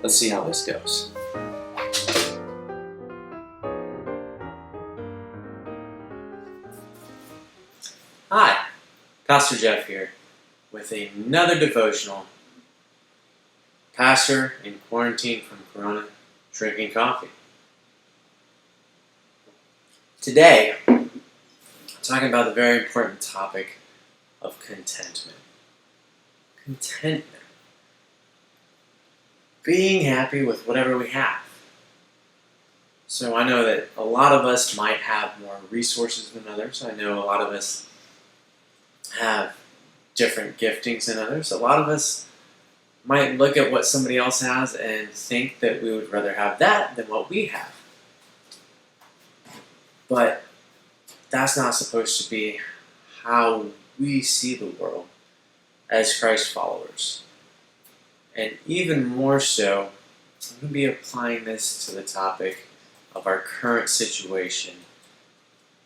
Let's see how this goes. Hi, Pastor Geoff here with another devotional. Pastor in quarantine from Corona, drinking coffee. Today, I'm talking about the very important topic of contentment. Contentment. Being happy with whatever we have. So I know that a lot of us might have more resources than others. I know a lot of us have different giftings than others. A lot of us might look at what somebody else has and think that we would rather have that than what we have. But that's not supposed to be how we see the world as Christ followers. And even more so, I'm going to be applying this to the topic of our current situation,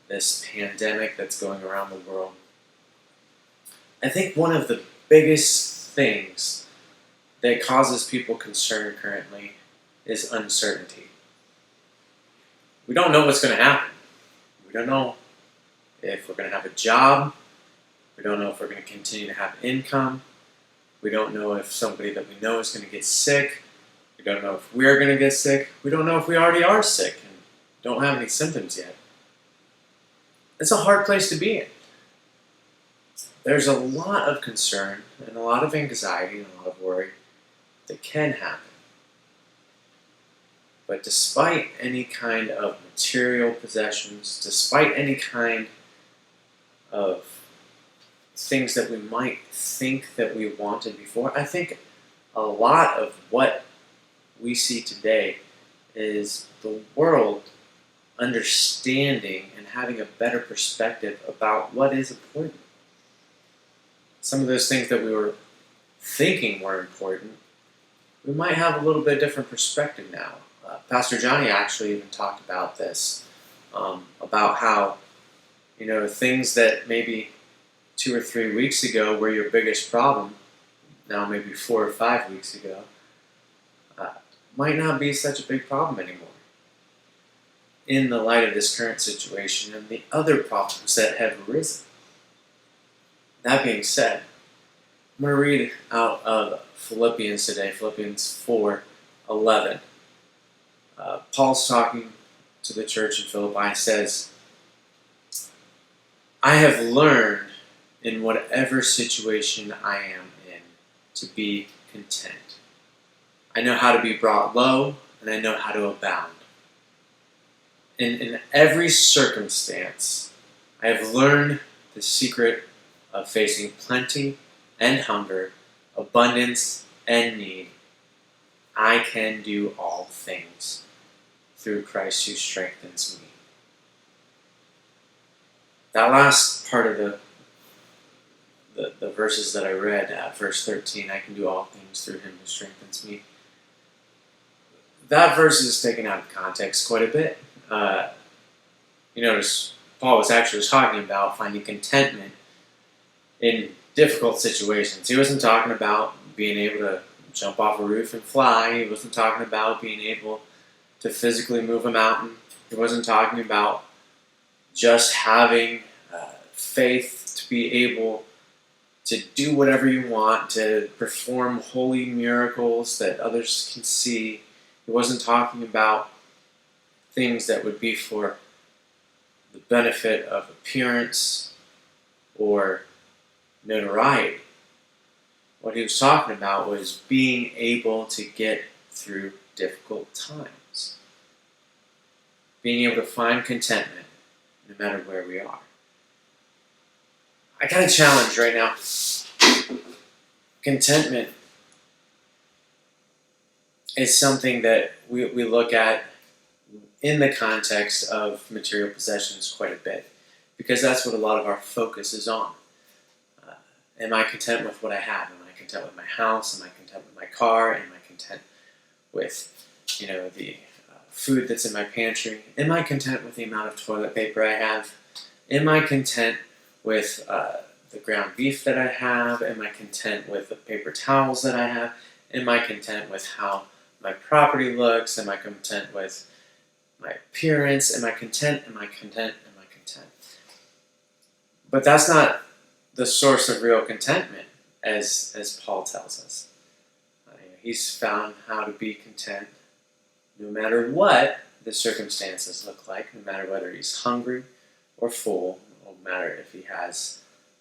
this pandemic that's going around the world. I think one of the biggest things that causes people concern currently is uncertainty. We don't know what's going to happen. We don't know if we're going to have a job. We don't know if we're going to continue to have income. We don't know if somebody that we know is going to get sick. We don't know if we're going to get sick. We don't know if we already are sick and don't have any symptoms yet. It's a hard place to be in. There's a lot of concern and a lot of anxiety and a lot of worry that can happen. But despite any kind of material possessions, despite any kind of things that we might think that we wanted before, I think a lot of what we see today is the world understanding and having a better perspective about what is important. Some of those things that we were thinking were important, we might have a little bit different perspective now. Pastor Johnny actually even talked about this, about how, things that maybe 2 or 3 weeks ago were your biggest problem, now maybe 4 or 5 weeks ago, might not be such a big problem anymore in the light of this current situation and the other problems that have arisen. That being said, I'm going to read out of Philippians today, Philippians 4:11. Paul's talking to the church in Philippi and says, I have learned in whatever situation I am in to be content. I know how to be brought low, and I know how to abound. In every circumstance, I have learned the secret of facing plenty and hunger, abundance and need. I can do all things through Christ who strengthens me. That last part of the verses that I read, verse 13, I can do all things through him who strengthens me. That verse is taken out of context quite a bit. You notice Paul was actually talking about finding contentment in difficult situations. He wasn't talking about being able to jump off a roof and fly. He wasn't talking about being able to physically move a mountain. He wasn't talking about just having faith to be able to do whatever you want, to perform holy miracles that others can see. He wasn't talking about things that would be for the benefit of appearance or notoriety. What he was talking about was being able to get through difficult times. Being able to find contentment no matter where we are. I got a challenge right now. Contentment is something that we look at in the context of material possessions quite a bit, because that's what a lot of our focus is on. Am I content with what I have? Am I content with my house? Am I content with my car? Am I content with, the food that's in my pantry? Am I content with the amount of toilet paper I have? Am I content with the ground beef that I have? Am I content with the paper towels that I have? Am I content with how my property looks? Am I content with my appearance? Am I content? Am I content? Am I content? But that's not the source of real contentment, as Paul tells us. He's found how to be content no matter what the circumstances look like, no matter whether he's hungry or full, no matter if he has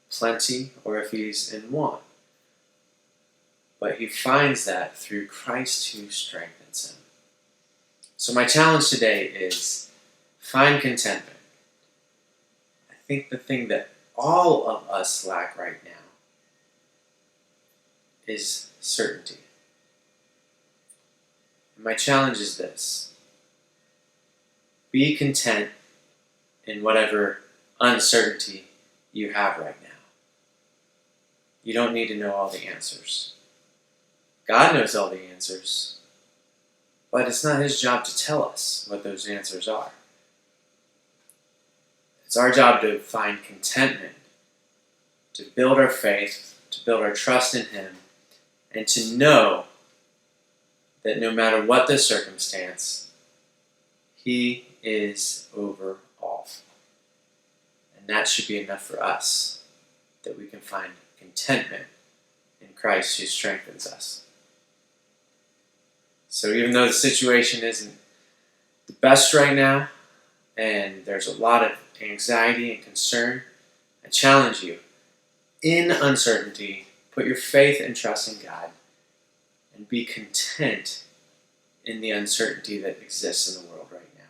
plenty or if he's in want. But he finds that through Christ who strengthens him. So my challenge today is find contentment. I think the thing that all of us lack right now is certainty. And my challenge is this: be content in whatever uncertainty you have right now. You don't need to know all the answers. God knows all the answers, but it's not his job to tell us what those answers are. It's our job to find contentment, to build our faith, to build our trust in him, and to know that no matter what the circumstance, he is over all. And that should be enough for us, that we can find contentment in Christ who strengthens us. So even though the situation isn't the best right now, and there's a lot of anxiety and concern, I challenge you, in uncertainty, put your faith and trust in God, and be content in the uncertainty that exists in the world right now.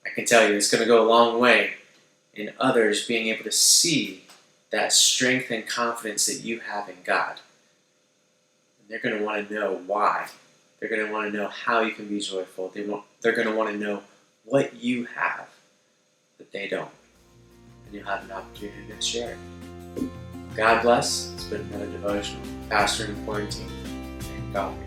I can tell you it's going to go a long way in others being able to see that strength and confidence that you have in God. And they're going to want to know why. They're going to want to know how you can be joyful. They're going to want to know what you have that they don't. And you'll have an opportunity to share it. God bless. It's been another devotional. Pastor in Quarantine. And God bless.